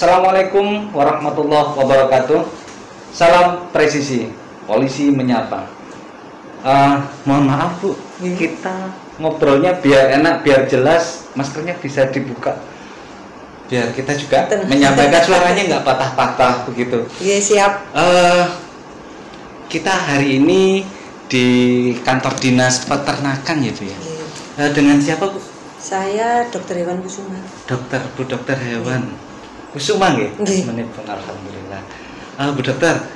Assalamualaikum warahmatullahi wabarakatuh. Salam presisi, polisi menyapa. Mohon maaf Bu, kita ngobrolnya biar enak, biar jelas, maskernya bisa dibuka, biar kita juga menyampaikan suaranya nggak patah-patah begitu. Iya siap. Kita hari ini di kantor dinas peternakan ya Bu ya. Dengan siapa Bu? Saya Dokter Hewan Kusuma. Bu Dokter Hewan Kusuma nggih? Menipun alhamdulillah. Bu Dokter,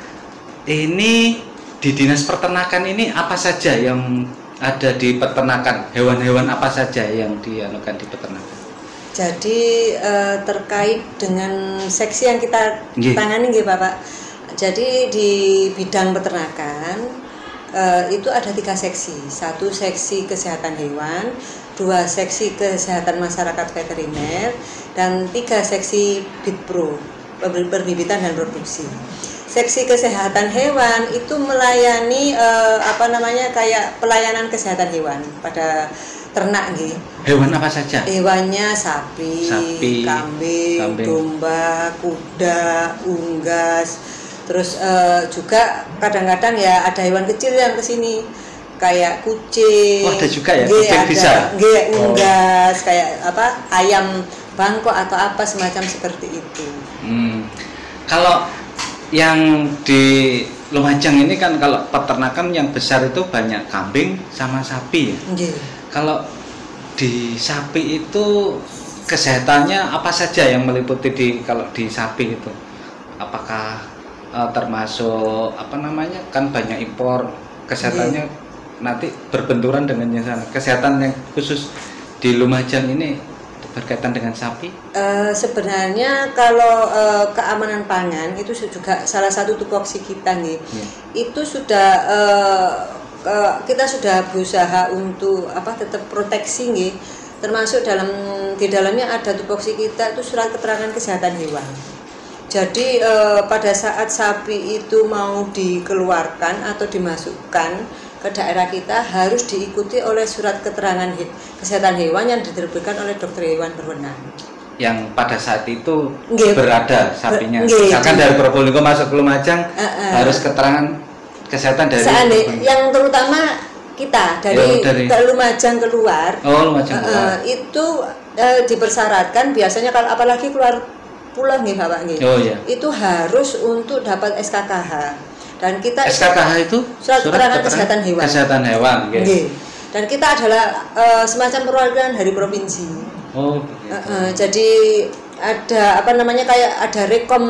ini di dinas peternakan ini apa saja yang ada di peternakan? Hewan-hewan apa saja yang dianukan di peternakan? Jadi terkait dengan seksi yang kita tangani nggih Bapak. Jadi di bidang peternakan itu ada 3 seksi. 1 seksi kesehatan hewan, 2 seksi kesehatan masyarakat veteriner, dan 3 seksi BITPRO, perbibitan dan produksi. Seksi kesehatan hewan itu melayani kayak pelayanan kesehatan hewan pada ternak nggih. Hewan apa saja? Hewannya sapi, kambing, domba, kuda, unggas. Terus juga kadang-kadang ya ada hewan kecil yang kesini kayak kucing. Oh, ada juga ya, kucing bisa. Unggas, kayak ayam Bangkok atau apa semacam seperti itu. Kalau yang di Lumajang ini kan kalau peternakan yang besar itu banyak kambing sama sapi ya. Kalau di sapi itu kesehatannya apa saja yang meliputi kalau di sapi itu? Apakah termasuk kan banyak impor, kesehatannya nanti berbenturan dengan yang sana. Kesehatan yang khusus di Lumajang ini berkaitan dengan sapi? Sebenarnya kalau keamanan pangan itu juga salah satu tupoksi kita nih. Itu sudah kita sudah berusaha untuk tetap proteksi nih. Termasuk di dalamnya ada tupoksi kita itu surat keterangan kesehatan hewan. Jadi pada saat sapi itu mau dikeluarkan atau dimasukkan ke daerah kita harus diikuti oleh surat keterangan kesehatan hewan yang diterbitkan oleh dokter hewan berwenang. Yang pada saat itu berada sapinya. Misalkan dari Probolinggo masuk ke Lumajang harus keterangan kesehatan dari yang terutama kita dari Lumajang keluar. Lumajang keluar. Itu dipersyaratkan biasanya kalau apalagi keluar pulang nih Bapak nih. Itu harus untuk dapat SKKH. Dan kita SKKH itu surat keterangan kesehatan hewan. Kesehatan hewan, Dan kita adalah semacam perwakilan dari provinsi. Jadi ada kayak ada rekom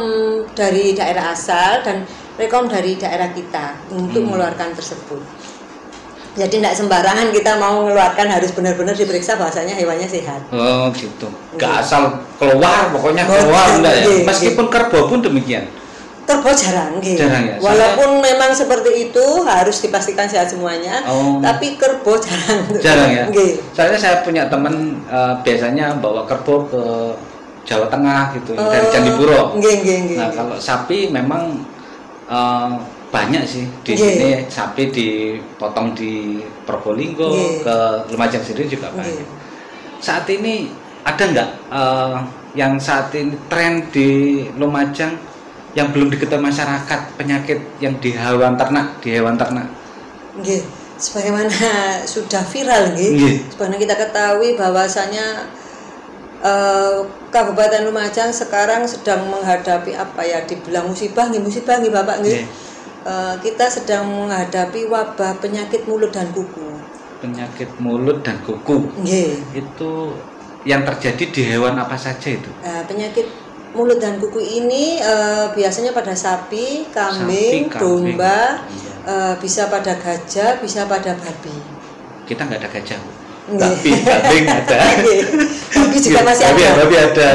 dari daerah asal dan rekom dari daerah kita untuk mengeluarkan tersebut. Jadi tidak sembarangan kita mau mengeluarkan, harus benar-benar diperiksa bahasanya hewannya sehat. Oh gitu. Gak asal keluar, pokoknya keluar enggak ya. Meskipun kerbau pun demikian. Kerbau jarang ya. Walaupun memang seperti itu harus dipastikan sehat semuanya, tapi kerbau jarang. Jarang ya. Soalnya saya punya teman biasanya bawa kerbau ke Jawa Tengah gitu, dari Candipuro. Nah kalau sapi memang banyak sih di sini, sapi dipotong di Probolinggo, ke Lumajang sendiri juga banyak. Saat ini ada nggak yang saat ini tren di Lumajang yang belum diketahui masyarakat, penyakit yang di hewan ternak? Sebagaimana sudah viral sebagaimana kita ketahui bahwasanya Kabupaten Lumajang sekarang sedang menghadapi dibilang musibah Bapak kita sedang menghadapi wabah penyakit mulut dan kuku. Penyakit mulut dan kuku. Itu yang terjadi di hewan apa saja itu? Penyakit mulut dan kuku ini biasanya pada sapi, kambing, domba, bisa pada gajah, bisa pada babi. Kita nggak ada gajah, Bu. Kambing ada. Babi juga masih ada. Babi ada.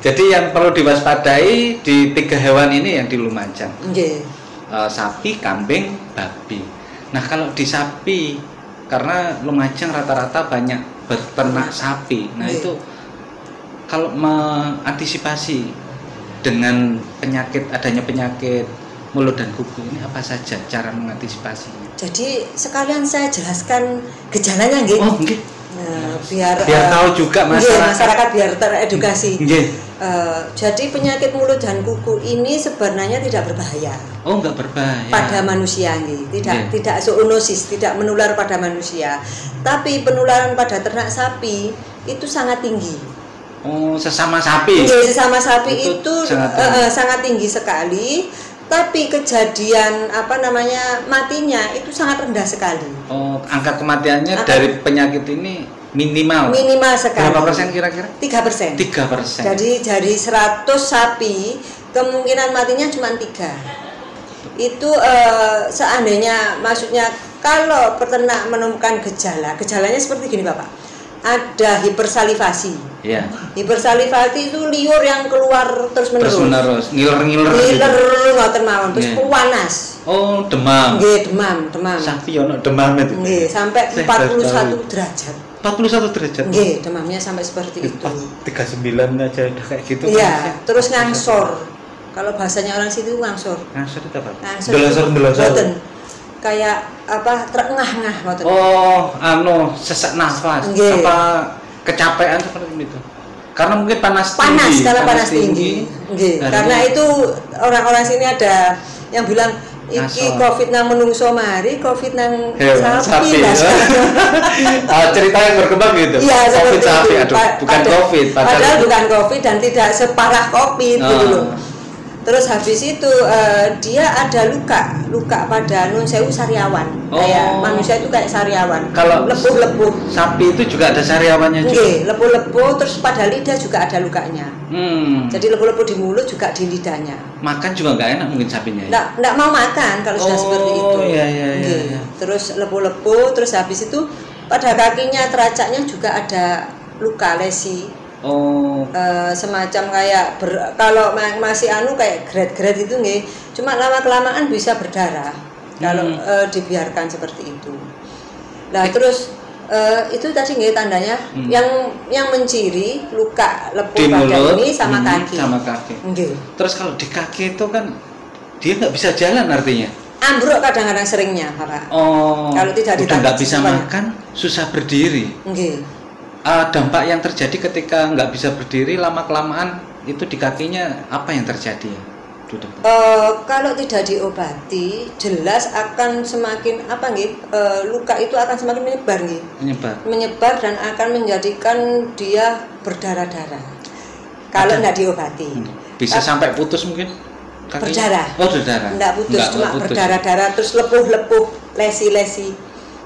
Jadi yang perlu diwaspadai di 3 hewan ini yang di Lumajang. Sapi, kambing, babi. Nah kalau di sapi, karena Lumajang rata-rata banyak beternak sapi. Nah itu kalau mengantisipasi dengan adanya penyakit mulut dan kuku ini apa saja cara mengantisipasinya? Jadi sekalian saya jelaskan gejalanya biar tahu juga masyarakat biar teredukasi. Jadi penyakit mulut dan kuku ini sebenarnya tidak berbahaya. Oh, enggak berbahaya pada manusia, tidak zoonosis, tidak menular pada manusia. Tapi penularan pada ternak sapi itu sangat tinggi. Oh, sesama sapi. Sesama sapi itu sangat tinggi sekali. Tapi kejadian matinya itu sangat rendah sekali. Oh, angka kematiannya dari penyakit ini minimal sekali. Berapa persen kira-kira? 3%. 3%. Jadi dari 100 sapi kemungkinan matinya cuma 3. Itu seandainya, maksudnya kalau peternak menemukan gejalanya seperti gini Bapak, ada hipersalivasi. Iya. Hipersalivasi itu liur yang keluar terus menerus. Ngiler ngoten mawon, terus panas. Oh, demam. Nggih, demam. Sapi ono demam itu. Nggih, sampai 41 derajat. 41 derajat. Nggih, demamnya sampai seperti itu. 39 aja udah kayak gitu. Iya, terus ngangsor. Kalau bahasanya orang situ ngangsor. Ngangsor itu apa? Ndelosor. Kayak terengah-engah ngoten. Oh, sesak nafas. Apa kecapean seperti itu. Karena mungkin panas tinggi. Karena itu orang-orang sini ada yang bilang iki Covid nang menungso mari, Covid nang sapi. Cerita yang berkembang gitu. Iya, Covid sapi, bukan Covid. Padahal bukan Covid dan tidak separah Covid gitu loh. Terus habis itu dia ada luka pada nun sewu sariawan. Kayak manusia itu kayak sariawan. Kalau lepuh-lepuh. Sapi itu juga ada sariawannya juga. Nggih, lepuh-lepuh, terus pada lidah juga ada lukanya. Jadi lepuh-lepuh di mulut juga di lidahnya. Makan juga nggak enak mungkin sapinya ya? Nggak mau makan kalau sudah seperti itu. Iya. Terus lepuh-lepuh, terus habis itu pada kakinya teracaknya juga ada luka lesi. Semacam kayak kalau masih kayak grade-grade itu nggih, cuma lama-kelamaan bisa berdarah kalau dibiarkan seperti itu. Nah, terus itu tadi nggih tandanya yang menciri luka lepuh pada ini sama kaki. Nggih. Terus kalau di kaki itu kan dia nggak bisa jalan artinya. Ambruk kadang-kadang seringnya, Bapak. Kalau tidak udah nggak bisa makan, susah berdiri. Nggih. Dampak yang terjadi ketika nggak bisa berdiri lama-kelamaan itu di kakinya apa yang terjadi ya? Kalau tidak diobati jelas akan semakin luka itu akan semakin menyebar dan akan menjadikan dia berdarah-darah kalau tidak diobati. Bisa sampai putus mungkin kakinya? Berdarah. Tidak putus, cuma berdarah-darah terus lepuh-lepuh, lesi-lesi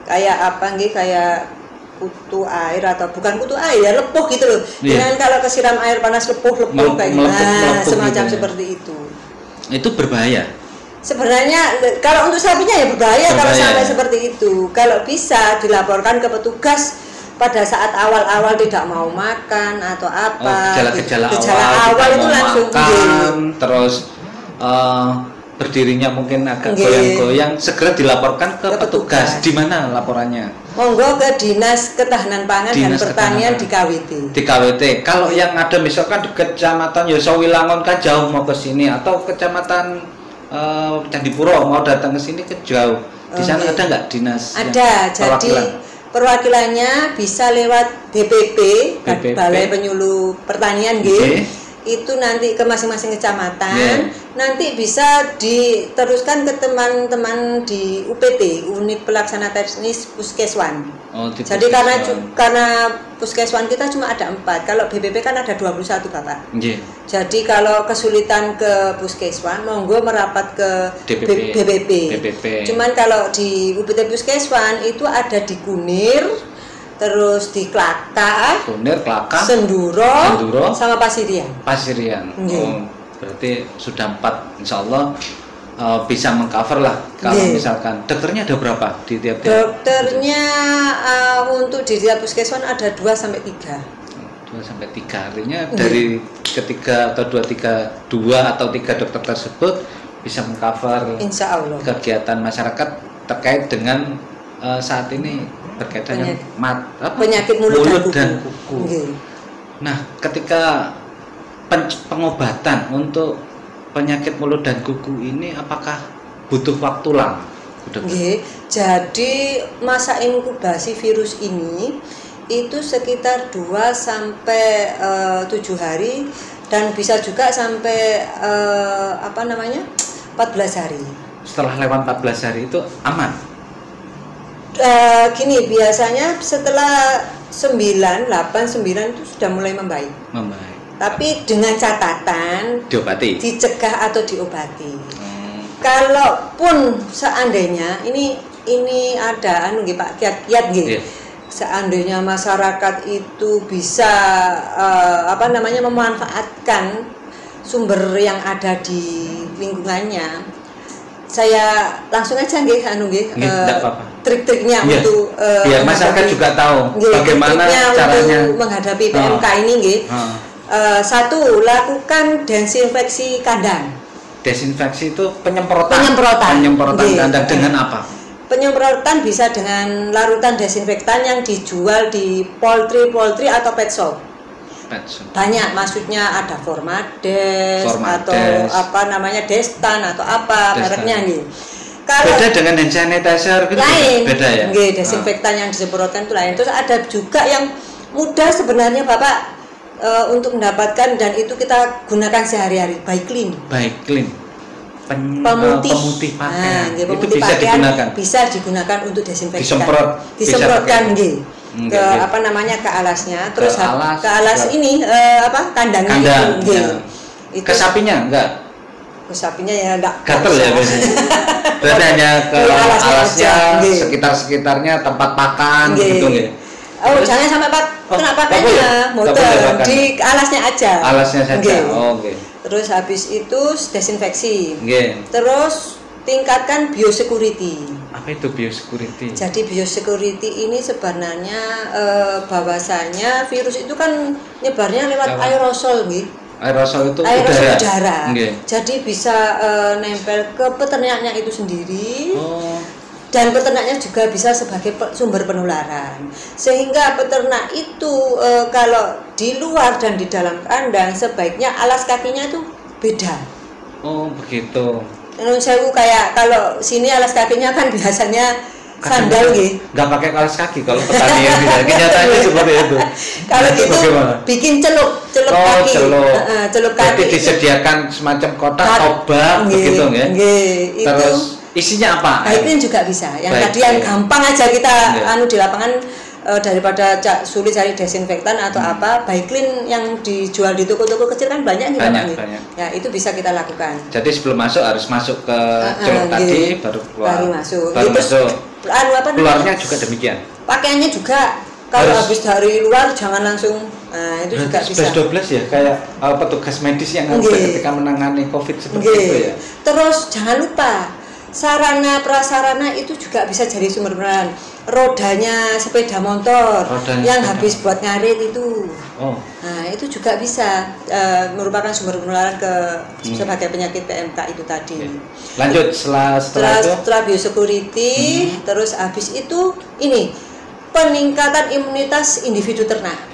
kayak kayak kutu air atau bukan kutu air, lepuh gitu loh. Dengan kalau kesiram air panas lepuh-lepuh kayak semacam gitu, seperti itu. Itu berbahaya. Sebenarnya kalau untuk sapinya ya berbahaya kalau sampai seperti itu. Kalau bisa dilaporkan ke petugas pada saat awal-awal tidak mau makan atau apa. Gejala awal itu langsung makan, terus berdirinya mungkin agak goyang-goyang, segera dilaporkan ke petugas. Di mana laporannya? Monggo ke Dinas Ketahanan Pangan dan Pertanian di KWT. Di KWT. Kalau yang ada misalkan di Kecamatan Yosowilangon kan jauh mau ke sini, atau Kecamatan Candipuro mau datang ke sini ke jauh. Di sana ada nggak dinas? Ada. Jadi perwakilannya bisa lewat BPP, Balai Penyuluh Pertanian nggih. Itu nanti ke masing-masing kecamatan, nanti bisa diteruskan ke teman-teman di UPT, Unit Pelaksana Teknis Puskeswan. Jadi karena Puskeswan kita cuma ada 4, kalau BPP kan ada 21 Bapak. Jadi kalau kesulitan ke Puskeswan, monggo merapat ke BPP. Cuman kalau di UPT Puskeswan itu ada di Kunir, terus di Klaka, Senduro, sama Pasirian. Berarti sudah 4, insya Allah bisa mengcover lah. Kalau misalkan dokternya ada berapa di tiap-tiap? Dokternya untuk di tiap puskeswan ada 2 sampai 3. 2 sampai 3 artinya dari ketiga atau 2 atau 3 dokter tersebut bisa mengcover insya Allah kegiatan masyarakat terkait dengan saat ini berkaitan dengan penyakit mulut dan kuku. Nah, ketika pengobatan untuk penyakit mulut dan kuku ini apakah butuh waktu lama? Jadi masa inkubasi virus ini itu sekitar 2 sampai 7 hari dan bisa juga sampai 14 hari. Setelah lewat 14 hari itu aman? Gini, biasanya setelah 9 itu sudah mulai membaik. Tapi dengan catatan diobati, dicegah atau diobati. Kalaupun seandainya ini ada Pak kiat-kiat gitu. Yeah. Seandainya masyarakat itu bisa memanfaatkan sumber yang ada di lingkungannya, saya langsung aja trik-triknya untuk biar masyarakat juga tahu bagaimana caranya untuk menghadapi PMK ini satu, lakukan desinfeksi kandang. Desinfeksi itu penyemprotan kandang dengan apa? Penyemprotan bisa dengan larutan desinfektan yang dijual di poultry atau pet shop. Banyak, maksudnya ada Formades atau Destan atau mereknya gitu. Beda dengan hand sanitizer gitu. Lain. Beda ya. Desinfektan yang disemprotkan itu lain. Terus ada juga yang mudah sebenarnya Bapak untuk mendapatkan, dan itu kita gunakan sehari-hari, Baiklin. Pemutih pakaian. Itu bisa digunakan. Bisa digunakan untuk desinfektan. Disemprotkan ke alasnya, terus ke alas ini kandangnya itu. Ke sapinya enggak? Ke sapinya ya enggak. Gatel ya biasanya. Berarti hanya ke alasnya, sekitar-sekitarnya tempat pakan gitu nggih. Jangan sampai kena pakainya, motor di alasnya aja. Alasnya saja. Oke. Terus habis itu desinfeksi. Nggih. Terus tingkatkan biosecurity. Apa itu biosecurity? Jadi biosecurity ini sebenarnya bahwasanya virus itu kan nyebarnya lewat aerosol gitu. Aerosol itu udara. Jadi bisa nempel ke peternaknya itu sendiri. Dan peternaknya juga bisa sebagai sumber penularan, sehingga peternak itu kalau di luar dan di dalam kandang sebaiknya alas kakinya itu beda. Oh begitu. Sewu kayak kalau sini alas kakinya kan biasanya sandal gitu. Nggak pakai alas kaki kalau petani yang bisa. Kenyataannya seperti itu. Kalau gitu bikin celup kaki. Celup kaki. Jadi disediakan semacam kotak tobat begitu ya. Terus isinya apa? Baiklin juga bisa. Yang tadi yang gampang aja kita di lapangan daripada sulit cari desinfektan atau Baiklin yang dijual di toko-toko kecil kan banyak. Ya, itu bisa kita lakukan. Jadi sebelum masuk harus masuk ke celup tadi baru keluar. Baru masuk. Keluarnya juga demikian. Pakaiannya juga kalau habis dari luar jangan langsung itu juga bisa. 12 ya, kayak petugas medis yang ketika menangani COVID seperti itu ya. Terus jangan lupa sarana prasarana itu juga bisa jadi sumber penularan. Rodanya sepeda motor yang habis buat ngarit itu. Nah, itu juga bisa merupakan sumber penularan sebagai penyakit PMK itu tadi. Lanjut setelah biosecurity, terus habis itu ini peningkatan imunitas individu ternak.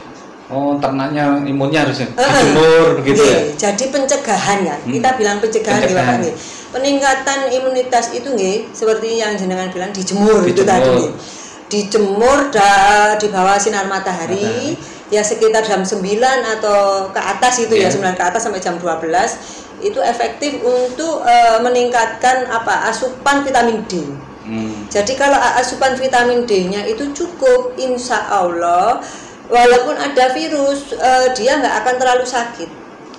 Ternaknya imunnya harus dijemur begitu ya. Jadi pencegahan ya. Kita bilang pencegahan di Bapak nggih. Peningkatan imunitas itu nggih seperti yang jenengan bilang dijemur itu tadi. Dijemur di bawah sinar matahari ya sekitar jam 9 atau ke atas itu ya, 9 ke atas sampai jam 12 itu efektif untuk meningkatkan asupan vitamin D. Jadi kalau asupan vitamin D-nya itu cukup, insya Allah walaupun ada virus dia nggak akan terlalu sakit.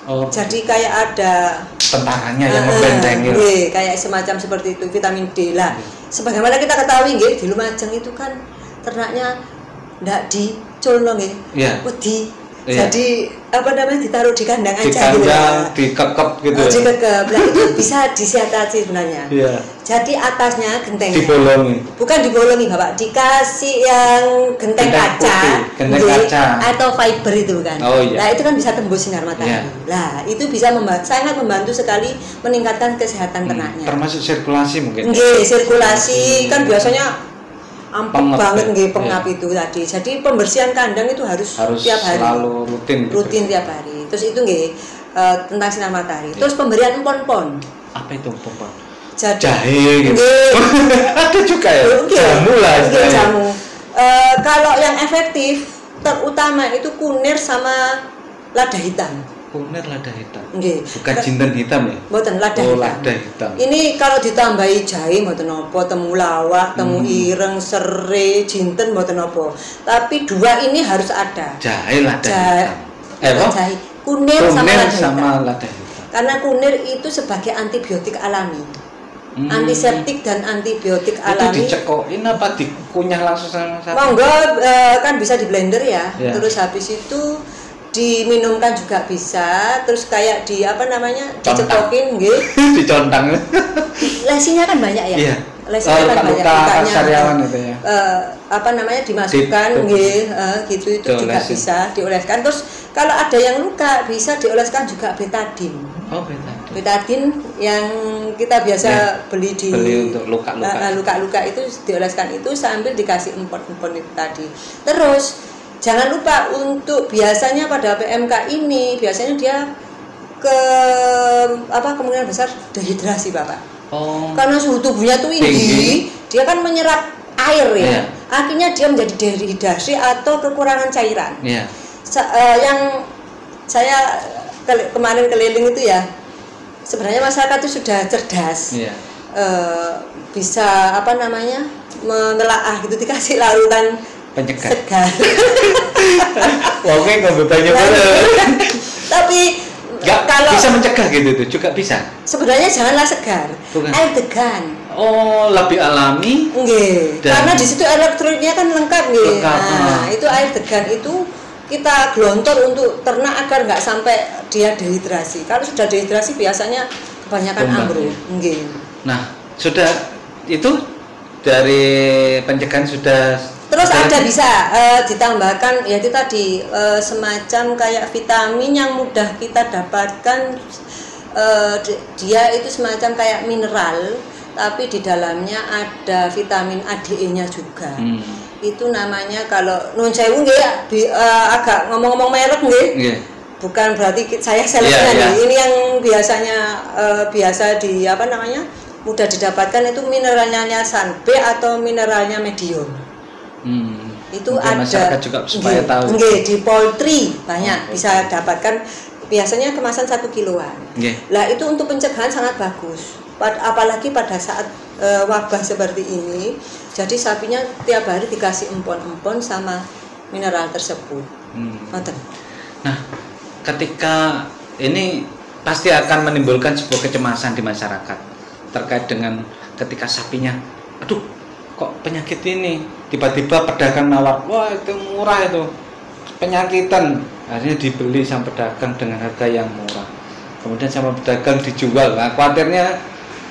Jadi kayak ada tentaranya yang membentengi. Kayak semacam seperti itu vitamin D lah. Sebagaimana kita ketahui nggih di Lumajang itu kan ternaknya ndak diculno nggih. Wedi. Jadi ditaruh di kandang aja gitu. Dikekep gitu. Dikekep. Nah, itu bisa disiasati sebenarnya. Jadi atasnya genteng. Dibolongi. Bukan dibolongi, Bapak. Dikasih yang genteng kaca. Atau fiber itu kan. Nah, itu kan bisa tembus sinar matahari. Nah, itu bisa sangat membantu sekali meningkatkan kesehatan ternaknya. Termasuk sirkulasi mungkin. Sirkulasi kan biasanya ampek banget nggih pengap itu tadi. Jadi pembersihan kandang itu harus tiap hari. Selalu rutin tiap hari. Terus itu nggih tentang sinar matahari. Terus pemberian empon-empon. Apa itu empon-empon? Jahe gitu. Ada juga ya. Jamu lah. Jamu. Kalau yang efektif terutama itu kunir sama lada hitam. Kunir lada hitam. Nggih. Bukan jinten hitam ya? Mboten, lada hitam. Lada hitam. Ini kalau ditambahi jahe mboten napa, temulawak, temu ireng, serai, jinten mboten napa. Tapi dua ini harus ada. Jahe lada hitam. Jahe. Kunir sama lada hitam. Karena kunir itu sebagai antibiotik alami. Antiseptik dan antibiotik alami. Itu dicekokin apa dikunyah langsung sama sapi? Monggo kan bisa di blender ya. Terus habis itu diminumkan juga bisa, terus kayak di apa namanya dicekokin nggih. Dicontang. Lesinya kan banyak ya. Iya. Lesinya kan banyak sariawan itu ya. Apa namanya dimasukkan nggih, gitu itu juga bisa dioleskan. Terus kalau ada yang luka bisa dioleskan juga betadin. Oh, betadin. Betadin yang kita biasa beli untuk luka-luka. Luka-luka itu dioleskan itu sambil dikasih empon-empon itu tadi. Terus jangan lupa untuk biasanya pada PMK ini biasanya dia kemungkinan besar dehidrasi Bapak. Karena suhu tubuhnya tuh tinggi, dia kan menyerap air ya. Akhirnya dia menjadi dehidrasi atau kekurangan cairan. Yang saya kemarin keliling itu ya, sebenarnya masyarakat itu sudah cerdas. Bisa apa namanya menelaah gitu, dikasih larutan penyegah. Segar. Oke, nggak banyak banget. Tapi kalau bisa mencegah gitu itu juga bisa. Sebenarnya janganlah segar. Bukan. Air degan. Oh, lebih alami. Nggih. Karena di situ elektrolitnya kan lengkap nggih. Nah, itu air degan itu kita gelontor untuk ternak agar nggak sampai dia dehidrasi. Kalau sudah dehidrasi biasanya kebanyakan ambruk. Nggih. Nah, sudah itu dari pencegahan sudah. Terus ada bisa ditambahkan ya itu tadi semacam kayak vitamin yang mudah kita dapatkan, dia itu semacam kayak mineral tapi di dalamnya ada vitamin ADE-nya juga. Itu namanya kalau nun sewu nggih agak ngomong-ngomong merek nggih. Bukan berarti saya salesnya nih. Ini yang biasanya biasa di apa namanya? Mudah didapatkan itu mineralnya San B atau mineralnya medium. Itu mungkin ada masyarakat juga supaya tahu. Di poultry banyak bisa dapatkan, biasanya kemasan 1 kiloan. Lah itu untuk pencegahan sangat bagus. Apalagi pada saat wabah seperti ini, jadi sapinya tiap hari dikasih empon-empon sama mineral tersebut. Nah, ketika ini pasti akan menimbulkan sebuah kecemasan di masyarakat terkait dengan ketika sapinya, aduh kok penyakit ini, tiba-tiba pedagang nawar, wah itu murah itu, penyakitan, akhirnya dibeli sama pedagang dengan harga yang murah, kemudian sama pedagang dijual. Nah, khawatirnya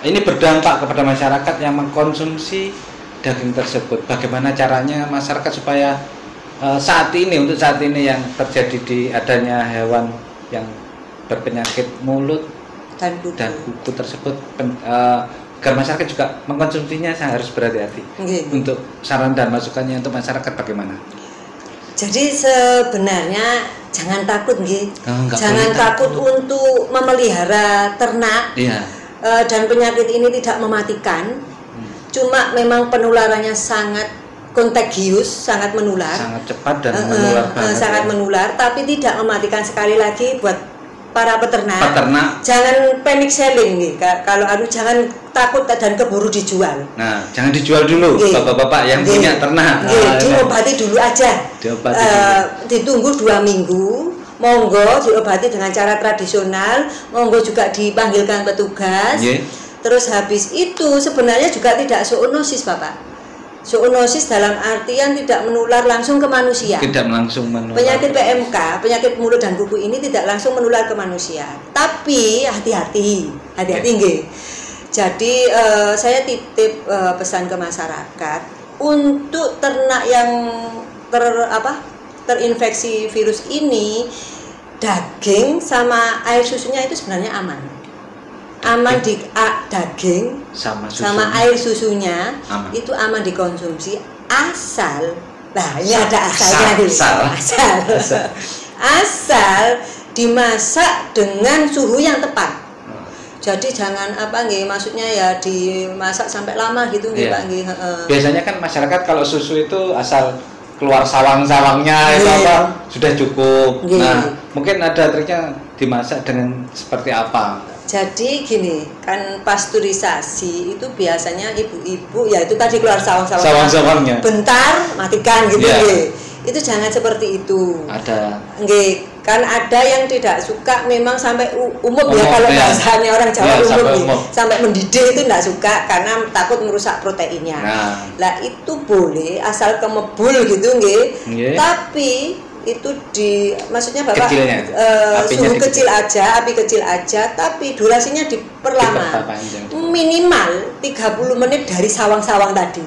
ini berdampak kepada masyarakat yang mengkonsumsi daging tersebut. Bagaimana caranya masyarakat supaya saat ini yang terjadi di adanya hewan yang berpenyakit mulut dan kuku tersebut, agar masyarakat juga mengkonsumsinya harus berhati-hati. Untuk saran dan masukannya untuk masyarakat bagaimana? Jadi sebenarnya jangan takut jangan takut untuk memelihara ternak. Dan penyakit ini tidak mematikan. Cuma memang penularannya sangat kontagius, sangat menular. Sangat cepat dan menular banget. Sangat menular, tapi tidak mematikan. Sekali lagi buat para peternak, jangan panic selling kalau jangan takut dan keburu dijual. Nah, jangan dijual dulu, bapak-bapak yang punya ternak. Diobati dulu aja. Ditunggu 2 minggu. Monggo diobati dengan cara tradisional. Monggo juga dipanggilkan petugas. Terus habis itu sebenarnya juga tidak zoonosis, Bapak. Zoonosis dalam artian tidak menular langsung ke manusia. Tidak langsung menular. Penyakit PMK, penyakit mulut dan kuku ini tidak langsung menular ke manusia. Tapi hati-hati nggih. Jadi saya titip pesan ke masyarakat untuk ternak yang terinfeksi virus ini, daging sama air susunya itu sebenarnya aman. Aman di daging sama air susunya aman. Itu aman dikonsumsi asal ini ada asalnya asal dimasak dengan suhu yang tepat. Jadi jangan maksudnya ya dimasak sampai lama gitu Pak. Biasanya kan masyarakat kalau susu itu asal keluar sawang-sawangnya itu apa sudah cukup. Nah, mungkin ada triknya dimasak dengan seperti apa? Jadi gini, kan pasteurisasi itu biasanya ibu-ibu ya itu tadi keluar sawang-sawangnya. Bentar matikan gitu ya. Itu jangan seperti itu. Ada. Kan ada yang tidak suka memang sampai umum ya kalau bahasanya orang Jawa sampai mendidih itu tidak suka karena takut merusak proteinnya. Lah itu boleh asal kemebul gitu nggih. Tapi itu maksudnya Bapak suhu kecil aja, api kecil aja, tapi durasinya diperlama. Minimal 30 menit dari sawang-sawang tadi.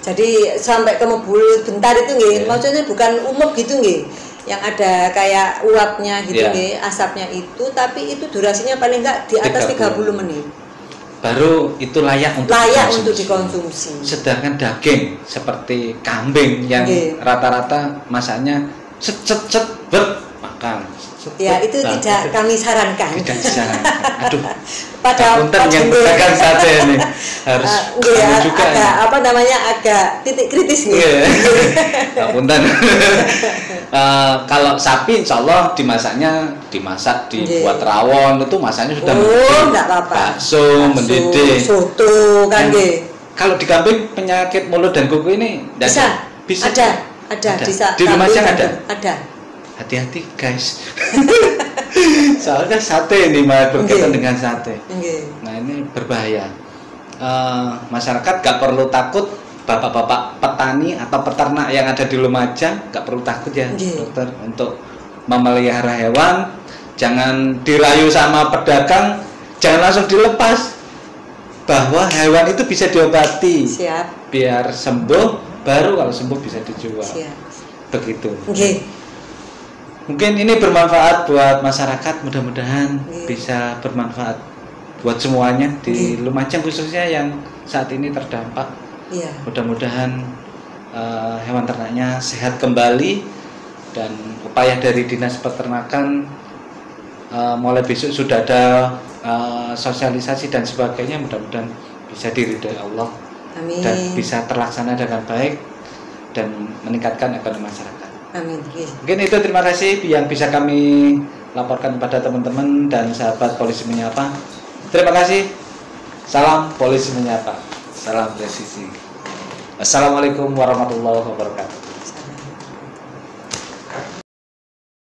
Jadi sampai kemebul bentar itu nggih. Maksudnya bukan umum gitu nggih. Yang ada kayak uapnya gitu nggih, asapnya itu, tapi itu durasinya paling enggak di atas 30 menit. Baru itu layak untuk dikonsumsi. Sedangkan daging seperti kambing yang rata-rata masaknya cet makan. Ya itu tidak kami sarankan. Tidak disarankan. Aduh. Pada yang pedagang sate ini harus juga agak titik kritis nih. Punten. Kalau sapi insya Allah dimasak dibuat rawon itu masaknya sudah enggak apa-apa. Bakso mendidih. Soto kan kalau di kambing penyakit mulut dan kuku ini bisa. Ada. Di Lumajang ada. Ada. Hati-hati guys. Soalnya sate ini malah berkaitan dengan sate. Nah ini berbahaya. Masyarakat gak perlu takut, bapak-bapak petani atau peternak yang ada di Lumajang gak perlu takut ya dokter untuk memelihara hewan. Jangan dirayu sama pedagang, jangan langsung dilepas bahwa hewan itu bisa diobati. Siap. Biar sembuh, baru kalau sembuh bisa dijual. Siap. Begitu. Mungkin ini bermanfaat buat masyarakat, mudah-mudahan bisa bermanfaat buat semuanya di Lumajang khususnya yang saat ini terdampak. Mudah-mudahan hewan ternaknya sehat kembali dan upaya dari Dinas Peternakan mulai besok sudah ada sosialisasi dan sebagainya, mudah-mudahan bisa diridhoi Allah. Amin. Dan bisa terlaksana dengan baik dan meningkatkan ekonomi masyarakat. Amin. Mungkin itu, terima kasih yang bisa kami laporkan kepada teman-teman dan sahabat Polisi Menyapa. Terima kasih. Salam Polisi Menyapa. Salam presisi. Assalamualaikum warahmatullahi wabarakatuh.